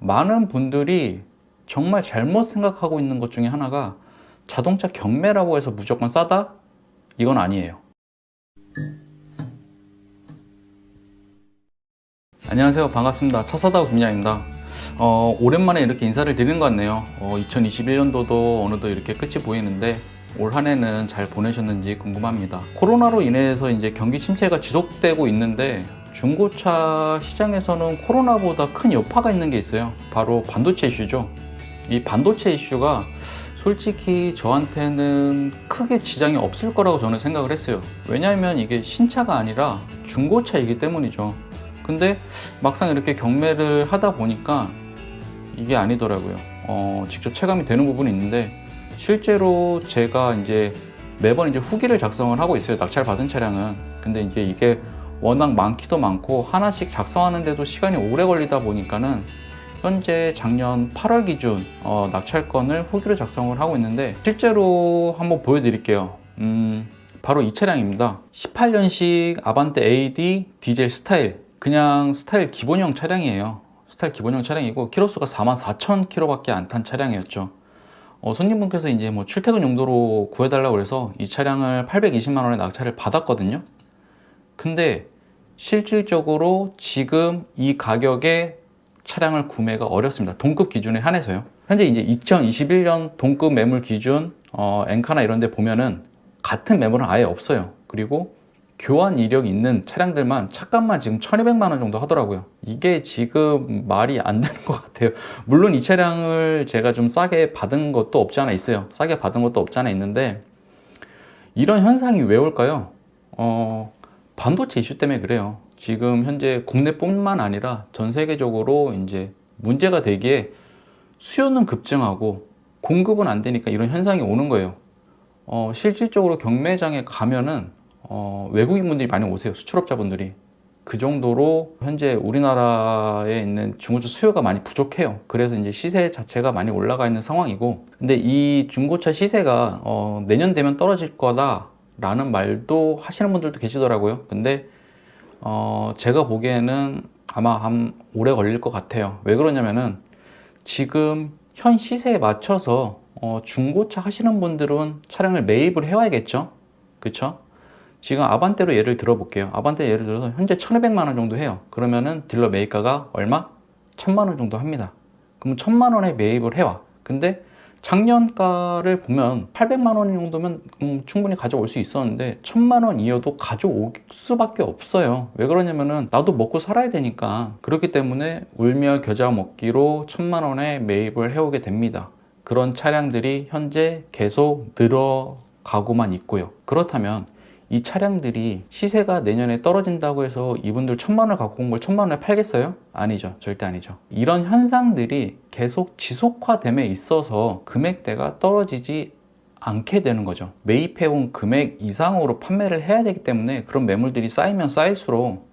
많은 분들이 정말 잘못 생각하고 있는 것 중에 하나가 자동차 경매라고 해서 무조건 싸다? 이건 아니에요. 안녕하세요. 반갑습니다. 차사다우 김양입니다. 오랜만에 이렇게 인사를 드리는 것 같네요. 2021년도도 어느덧 이렇게 끝이 보이는데 올 한 해는 잘 보내셨는지 궁금합니다. 코로나로 인해서 이제 경기 침체가 지속되고 있는데 중고차 시장에서는 코로나보다 큰 여파가 있는 게 있어요. 바로 반도체 이슈죠. 이 반도체 이슈가 솔직히 저한테는 크게 지장이 없을 거라고 저는 생각을 했어요. 왜냐하면 이게 신차가 아니라 중고차이기 때문이죠. 근데 막상 이렇게 경매를 하다 보니까 이게 아니더라고요. 직접 체감이 되는 부분이 있는데, 실제로 제가 이제 매번 이제 후기를 작성을 하고 있어요. 낙찰 받은 차량은. 근데 이제 이게 워낙 많기도 많고 하나씩 작성하는데도 시간이 오래 걸리다 보니까는 현재 작년 8월 기준 낙찰건을 후기로 작성을 하고 있는데, 실제로 한번 보여드릴게요. 바로 이 차량입니다. 18년식 아반떼 AD 디젤 스타일, 그냥 스타일 기본형 차량이에요. 스타일 기본형 차량이고 키로수가 44,000km 밖에 안 탄 차량이었죠. 손님분께서 이제 뭐 출퇴근 용도로 구해달라고 해서 이 차량을 820만 원에 낙찰을 받았거든요. 근데 실질적으로 지금 이 가격에 차량을 구매가 어렵습니다. 동급 기준에 한해서요. 현재 이제 2021년 동급 매물 기준 엔카나 이런 데 보면은 같은 매물은 아예 없어요. 그리고 교환 이력이 있는 차량들만 차값만 지금 1200만 원 정도 하더라고요. 이게 지금 말이 안 되는 것 같아요. 물론 이 차량을 제가 좀 싸게 받은 것도 없지 않아 있어요. 싸게 받은 것도 없지 않아 있는데, 이런 현상이 왜 올까요? 반도체 이슈 때문에 그래요. 지금 현재 국내뿐만 아니라 전 세계적으로 이제 문제가 되기에 수요는 급증하고 공급은 안 되니까 이런 현상이 오는 거예요. 실질적으로 경매장에 가면은 외국인 분들이 많이 오세요. 수출업자분들이. 그 정도로 현재 우리나라에 있는 중고차 수요가 많이 부족해요. 그래서 이제 시세 자체가 많이 올라가 있는 상황이고, 근데 이 중고차 시세가 내년 되면 떨어질 거다 라는 말도 하시는 분들도 계시더라고요. 근데 제가 보기에는 아마 한 오래 걸릴 것 같아요. 왜 그러냐면은 지금 현 시세에 맞춰서 중고차 하시는 분들은 차량을 매입을 해와야겠죠. 그쵸? 지금 아반떼로 예를 들어 볼게요. 아반떼 예를 들어서 현재 1200만 원 정도 해요. 그러면은 딜러 매입가가 얼마? 1000만 원 정도 합니다. 그럼 1000만 원에 매입을 해와. 근데 작년가를 보면 800만 원 정도면 충분히 가져올 수 있었는데 1000만 원이어도 가져올 수밖에 없어요. 왜 그러냐면은 나도 먹고 살아야 되니까. 그렇기 때문에 울며 겨자 먹기로 1000만 원에 매입을 해오게 됩니다. 그런 차량들이 현재 계속 늘어가고만 있고요. 그렇다면 이 차량들이 시세가 내년에 떨어진다고 해서 이분들 1000만 원을 갖고 온 걸 1000만 원에 팔겠어요? 아니죠. 절대 아니죠. 이런 현상들이 계속 지속화됨에 있어서 금액대가 떨어지지 않게 되는 거죠. 매입해온 금액 이상으로 판매를 해야 되기 때문에 그런 매물들이 쌓이면 쌓일수록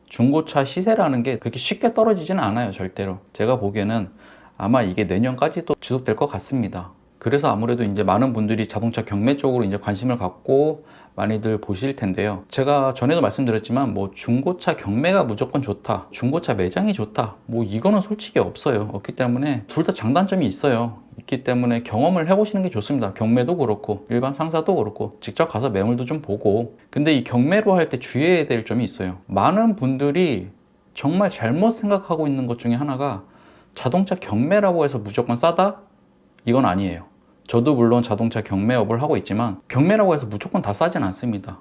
중고차 시세라는 게 그렇게 쉽게 떨어지지는 않아요. 절대로. 제가 보기에는 아마 이게 내년까지도 지속될 것 같습니다. 그래서 아무래도 이제 많은 분들이 자동차 경매 쪽으로 이제 관심을 갖고 많이들 보실 텐데요. 제가 전에도 말씀드렸지만 뭐 중고차 경매가 무조건 좋다, 중고차 매장이 좋다, 뭐 이거는 솔직히 없어요. 없기 때문에 둘 다 장단점이 있어요. 있기 때문에 경험을 해보시는 게 좋습니다. 경매도 그렇고 일반 상사도 그렇고 직접 가서 매물도 좀 보고. 근데 이 경매로 할 때 주의해야 될 점이 있어요. 많은 분들이 정말 잘못 생각하고 있는 것 중에 하나가 자동차 경매라고 해서 무조건 싸다? 이건 아니에요. 저도 물론 자동차 경매업을 하고 있지만 경매라고 해서 무조건 다 싸진 않습니다.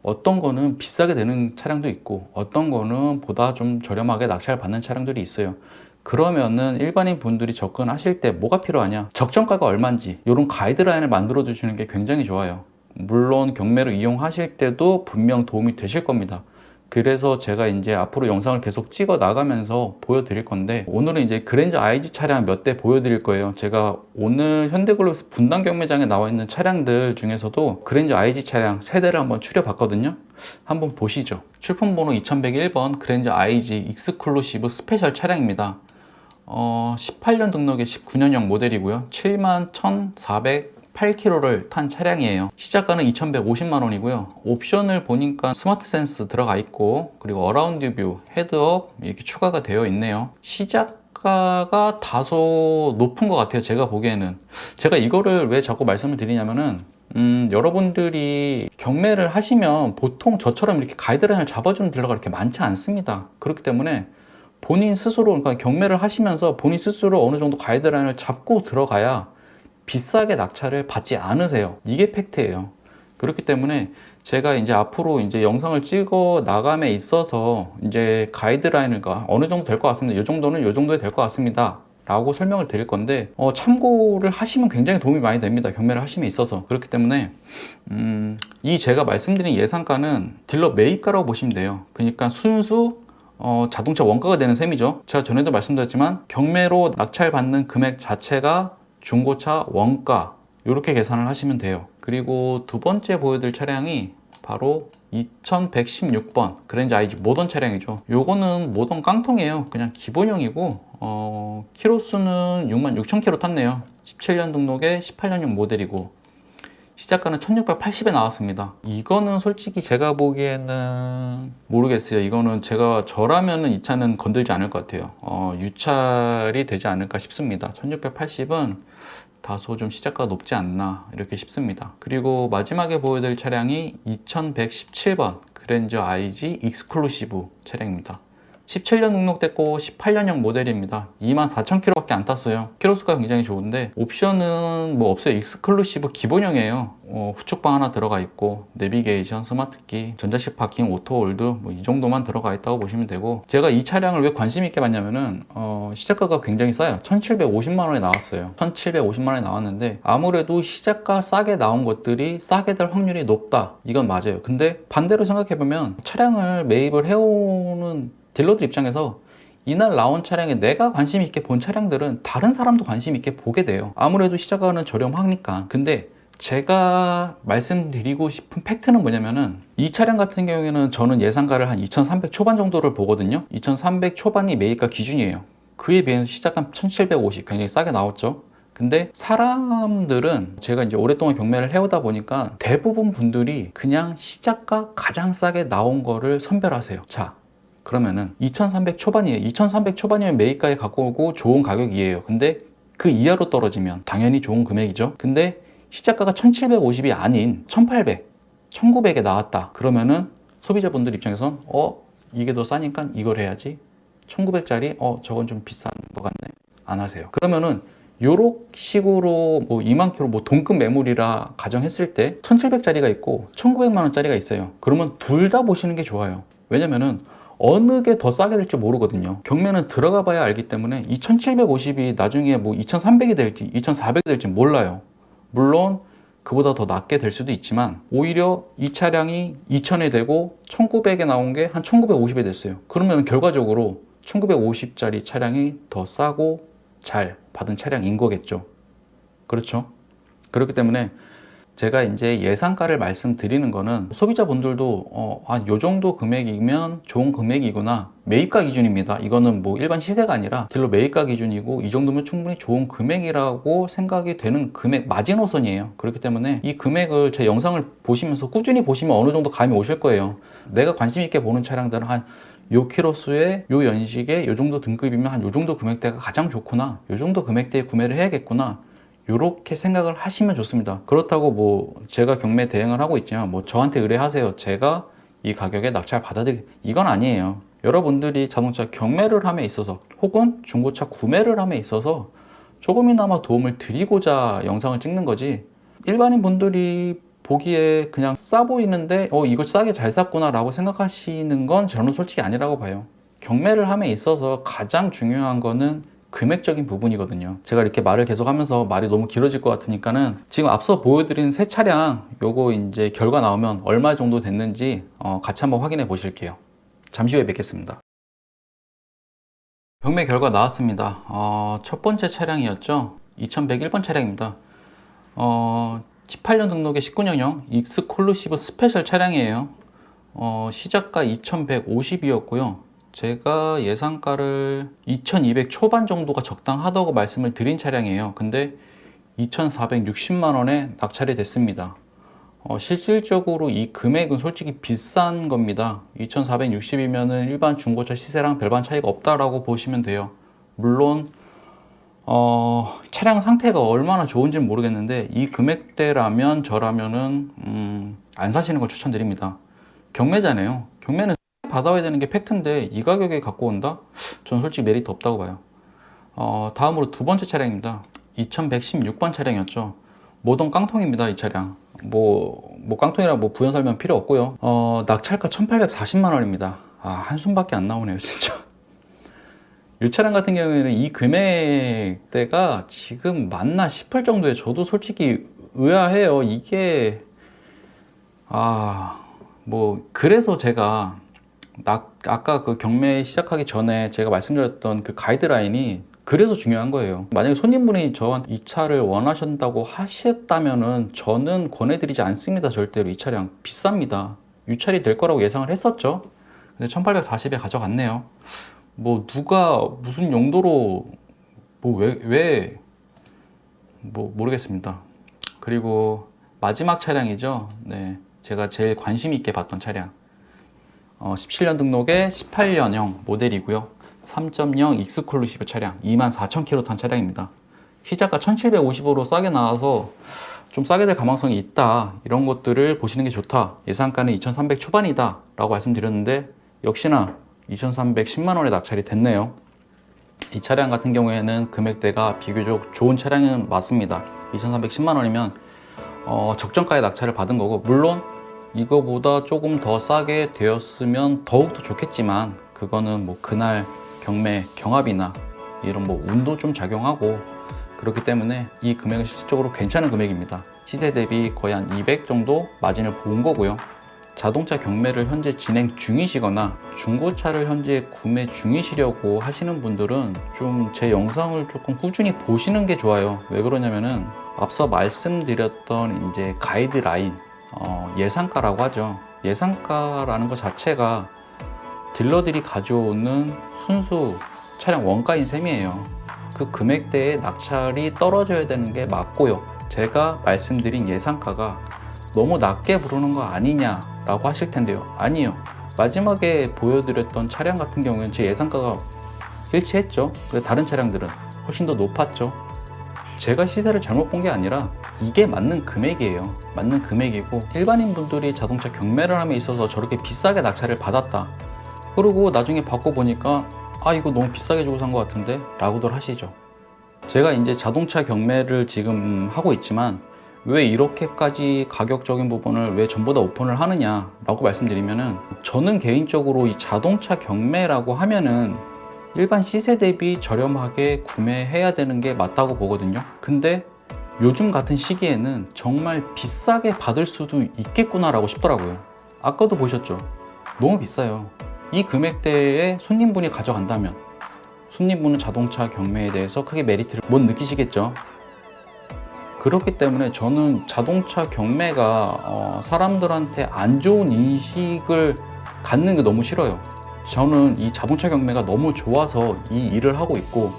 어떤 거는 비싸게 되는 차량도 있고 어떤 거는 보다 좀 저렴하게 낙찰 받는 차량들이 있어요. 그러면은 일반인 분들이 접근하실 때 뭐가 필요하냐? 적정가가 얼마인지 이런 가이드라인을 만들어 주시는 게 굉장히 좋아요. 물론 경매로 이용하실 때도 분명 도움이 되실 겁니다. 그래서 제가 이제 앞으로 영상을 계속 찍어 나가면서 보여드릴 건데, 오늘은 이제 그랜저 IG 차량 몇 대 보여드릴 거예요. 제가 오늘 현대글로비스 분당 경매장에 나와 있는 차량들 중에서도 그랜저 IG 차량 3대를 한번 추려봤거든요. 한번 보시죠. 출품번호 2101번 그랜저 IG 익스클루시브 스페셜 차량입니다. 18년 등록의 19년형 모델이고요. 71,408km를 탄 차량이에요. 시작가는 2,150만 원이고요. 옵션을 보니까 스마트 센스 들어가 있고, 그리고 어라운드 뷰, 헤드업 이렇게 추가가 되어 있네요. 시작 시작가가 다소 높은 것 같아요. 제가 보기에는. 제가 이거를 왜 자꾸 말씀을 드리냐면은 여러분들이 경매를 하시면 보통 저처럼 이렇게 가이드라인을 잡아주는 딜러가 이렇게 많지 않습니다. 그렇기 때문에 본인 스스로, 그러니까 경매를 하시면서 본인 스스로 어느 정도 가이드라인을 잡고 들어가야 비싸게 낙찰을 받지 않으세요. 이게 팩트예요. 그렇기 때문에 제가 이제 앞으로 이제 영상을 찍어 나감에 있어서 이제 가이드라인을 어느 정도 될 것 같습니다. 이 정도는 이 정도에 될 것 같습니다. 라고 설명을 드릴 건데 참고를 하시면 굉장히 도움이 많이 됩니다. 경매를 하심에 있어서. 그렇기 때문에 이 제가 말씀드린 예상가는 딜러 매입가라고 보시면 돼요. 그러니까 순수 자동차 원가가 되는 셈이죠. 제가 전에도 말씀드렸지만 경매로 낙찰받는 금액 자체가 중고차 원가, 이렇게 계산을 하시면 돼요. 그리고 두 번째 보여드릴 차량이 바로 2116번 그랜저 IG 모던 차량이죠. 요거는 모던 깡통이에요. 그냥 기본형이고 키로수는 66,000km 탔네요. 17년 등록에 18년형 모델이고 시작가는 1680에 나왔습니다. 이거는 솔직히 제가 보기에는 모르겠어요. 이거는 저라면은 이 차는 건들지 않을 것 같아요. 유찰이 되지 않을까 싶습니다. 1680은 다소 좀 시작가가 높지 않나 이렇게 싶습니다. 그리고 마지막에 보여드릴 차량이 2117번 그랜저 IG 익스클루시브 차량입니다. 17년 등록됐고 18년형 모델입니다. 24,000km밖에 안 탔어요. 키로수가 굉장히 좋은데 옵션은 뭐 없어요. 익스클루시브 기본형이에요. 후측방 하나 들어가 있고 내비게이션, 스마트키, 전자식 파킹, 오토홀드 뭐 이 정도만 들어가 있다고 보시면 되고, 제가 이 차량을 왜 관심 있게 봤냐면은 시작가가 굉장히 싸요. 1,750만 원에 나왔어요. 1,750만 원에 나왔는데 아무래도 시작가 싸게 나온 것들이 싸게 될 확률이 높다. 이건 맞아요. 근데 반대로 생각해보면 차량을 매입을 해오는 딜러들 입장에서 이날 나온 차량에 내가 관심 있게 본 차량들은 다른 사람도 관심 있게 보게 돼요. 아무래도 시작가는 저렴하니까. 근데 제가 말씀드리고 싶은 팩트는 뭐냐면은 이 차량 같은 경우에는 저는 예상가를 한 2,300 초반 정도를 보거든요. 2,300 초반이 매입가 기준이에요. 그에 비해서 시작가 1,750 굉장히 싸게 나왔죠. 근데 사람들은 제가 이제 오랫동안 경매를 해오다 보니까 대부분 분들이 그냥 시작가 가장 싸게 나온 거를 선별하세요. 자, 그러면은 2,300 초반이에요. 2,300 초반이면 매입가에 갖고 오고 좋은 가격이에요. 근데 그 이하로 떨어지면 당연히 좋은 금액이죠. 근데 시작가가 1,750이 아닌 1,800, 1,900에 나왔다. 그러면은 소비자분들 입장에선 이게 더 싸니까 이걸 해야지. 1,900짜리 저건 좀 비싼 것 같네. 안 하세요. 그러면은 요런 식으로 뭐 2만 킬로 뭐 동급 매물이라 가정했을 때 1,700짜리가 있고 1,900만 원짜리가 있어요. 그러면 둘 다 보시는 게 좋아요. 왜냐면은 어느 게 더 싸게 될지 모르거든요. 경매는 들어가 봐야 알기 때문에 2,750이 나중에 뭐 2,300이 될지 2,400이 될지 몰라요. 물론 그보다 더 낮게 될 수도 있지만 오히려 이 차량이 2,000에 되고 1,900에 나온 게 한 1,950에 됐어요. 그러면 결과적으로 1,950짜리 차량이 더 싸고 잘 받은 차량인 거겠죠. 그렇죠? 그렇기 때문에 제가 이제 예상가를 말씀드리는 거는 소비자분들도 요 정도 금액이면 좋은 금액이구나. 매입가 기준입니다. 이거는 뭐 일반 시세가 아니라 딜러 매입가 기준이고 이 정도면 충분히 좋은 금액이라고 생각이 되는 금액 마지노선이에요. 그렇기 때문에 이 금액을 제 영상을 보시면서 꾸준히 보시면 어느 정도 감이 오실 거예요. 내가 관심 있게 보는 차량들은 한 요 키로수에 요 연식에 요 정도 등급이면 한 요 정도 금액대가 가장 좋구나. 요 정도 금액대에 구매를 해야겠구나. 이렇게 생각을 하시면 좋습니다. 그렇다고 뭐 제가 경매 대행을 하고 있지만 뭐 저한테 의뢰하세요. 제가 이 가격에 낙찰 이건 아니에요. 여러분들이 자동차 경매를 함에 있어서 혹은 중고차 구매를 함에 있어서 조금이나마 도움을 드리고자 영상을 찍는 거지, 일반인 분들이 보기에 그냥 싸 보이는데 이거 싸게 잘 샀구나 라고 생각하시는 건 저는 솔직히 아니라고 봐요. 경매를 함에 있어서 가장 중요한 거는 금액적인 부분이거든요. 제가 이렇게 말을 계속 하면서 말이 너무 길어질 것 같으니까는 지금 앞서 보여드린 새 차량 요거 이제 결과 나오면 얼마 정도 됐는지 같이 한번 확인해 보실게요. 잠시 후에 뵙겠습니다. 경매 결과 나왔습니다. 첫 번째 차량이었죠. 2101번 차량입니다. 18년 등록의 19년형 익스클루시브 스페셜 차량이에요. 시작가 2150이었고요. 제가 예상가를 2200 초반 정도가 적당하다고 말씀을 드린 차량이에요. 근데 2460만 원에 낙찰이 됐습니다. 실질적으로 이 금액은 솔직히 비싼 겁니다. 2460이면은 일반 중고차 시세랑 별반 차이가 없다라고 보시면 돼요. 물론 차량 상태가 얼마나 좋은지는 모르겠는데 이 금액대라면 저라면은 안 사시는 걸 추천드립니다. 경매잖아요. 경매는 받아야 되는 게 팩트인데 이 가격에 갖고 온다? 저는 솔직히 메리트 없다고 봐요. 다음으로 두 번째 차량입니다. 2116번 차량이었죠. 모던 깡통입니다. 이 차량 뭐 깡통이라 뭐 부연 설명 필요 없고요. 낙찰가 1840만 원입니다. 한숨밖에 안 나오네요 진짜. 이 차량 같은 경우에는 이 금액대가 지금 맞나 싶을 정도에 저도 솔직히 의아해요. 이게 그래서 제가 아까 그 경매 시작하기 전에 제가 말씀드렸던 그 가이드라인이 그래서 중요한 거예요. 만약에 손님분이 저한테 이 차를 원하신다고 하셨다면은 저는 권해드리지 않습니다. 절대로. 이 차량 비쌉니다. 유찰이 될 거라고 예상을 했었죠. 근데 1840에 가져갔네요. 뭐 누가 무슨 용도로 모르겠습니다. 그리고 마지막 차량이죠. 네, 제가 제일 관심 있게 봤던 차량 17년 등록의 18년형 모델이고요. 3.0 익스클루시브 차량 24,000km 탄 차량입니다. 시작가 1,750으로 싸게 나와서 좀 싸게 될 가망성이 있다. 이런 것들을 보시는 게 좋다. 예상가는 2,300 초반이다 라고 말씀드렸는데 역시나 2,310만 원에 낙찰이 됐네요. 이 차량 같은 경우에는 금액대가 비교적 좋은 차량은 맞습니다. 2,310만 원이면 적정가에 낙찰을 받은 거고, 물론 이거보다 조금 더 싸게 되었으면 더욱더 좋겠지만 그거는 뭐 그날 경매 경합이나 이런 뭐 운도 좀 작용하고 그렇기 때문에 이 금액은 실질적으로 괜찮은 금액입니다. 시세 대비 거의 한 200 정도 마진을 본 거고요. 자동차 경매를 현재 진행 중이시거나 중고차를 현재 구매 중이시려고 하시는 분들은 좀 제 영상을 조금 꾸준히 보시는 게 좋아요. 왜 그러냐면은 앞서 말씀드렸던 이제 가이드라인, 예상가라고 하죠. 예상가라는 것 자체가 딜러들이 가져오는 순수 차량 원가인 셈이에요. 그 금액대에 낙찰이 떨어져야 되는 게 맞고요. 제가 말씀드린 예상가가 너무 낮게 부르는 거 아니냐라고 하실 텐데요. 아니요. 마지막에 보여드렸던 차량 같은 경우에는 제 예상가가 일치했죠. 다른 차량들은 훨씬 더 높았죠. 제가 시세를 잘못 본 게 아니라 이게 맞는 금액이에요. 맞는 금액이고, 일반인 분들이 자동차 경매를 함에 있어서 저렇게 비싸게 낙찰을 받았다. 그리고 나중에 바꿔보니까 이거 너무 비싸게 주고 산 것 같은데 라고들 하시죠. 제가 이제 자동차 경매를 지금 하고 있지만 왜 이렇게까지 가격적인 부분을 왜 전부 다 오픈을 하느냐 라고 말씀드리면은, 저는 개인적으로 이 자동차 경매라고 하면은 일반 시세 대비 저렴하게 구매해야 되는 게 맞다고 보거든요. 근데 요즘 같은 시기에는 정말 비싸게 받을 수도 있겠구나 라고 싶더라고요. 아까도 보셨죠? 너무 비싸요. 이 금액대에 손님분이 가져간다면 손님분은 자동차 경매에 대해서 크게 메리트를 못 느끼시겠죠. 그렇기 때문에 저는 자동차 경매가 사람들한테 안 좋은 인식을 갖는 게 너무 싫어요. 저는 이 자동차 경매가 너무 좋아서 이 일을 하고 있고,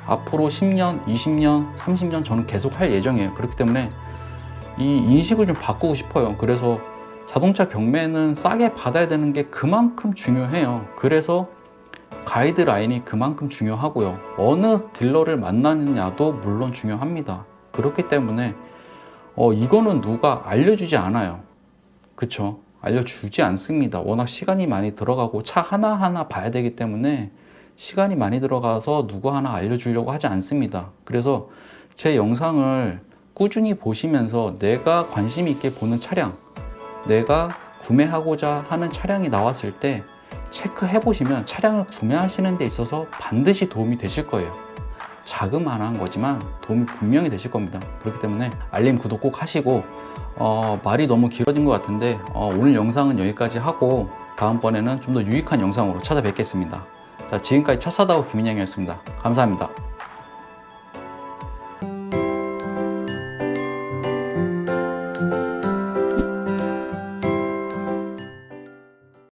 앞으로 10년, 20년, 30년 저는 계속 할 예정이에요. 그렇기 때문에 이 인식을 좀 바꾸고 싶어요. 그래서 자동차 경매는 싸게 받아야 되는 게 그만큼 중요해요. 그래서 가이드라인이 그만큼 중요하고요. 어느 딜러를 만나느냐도 물론 중요합니다. 그렇기 때문에 이거는 누가 알려주지 않아요. 그쵸? 알려주지 않습니다. 워낙 시간이 많이 들어가고 차 하나하나 봐야 되기 때문에 시간이 많이 들어가서 누구 하나 알려주려고 하지 않습니다. 그래서 제 영상을 꾸준히 보시면서 내가 관심 있게 보는 차량, 내가 구매하고자 하는 차량이 나왔을 때 체크해 보시면 차량을 구매하시는 데 있어서 반드시 도움이 되실 거예요. 자그마한 거지만 도움이 분명히 되실 겁니다. 그렇기 때문에 알림 구독 꼭 하시고, 말이 너무 길어진 것 같은데 오늘 영상은 여기까지 하고 다음번에는 좀 더 유익한 영상으로 찾아뵙겠습니다. 자, 지금까지 차 사다오 김인영이었습니다. 감사합니다.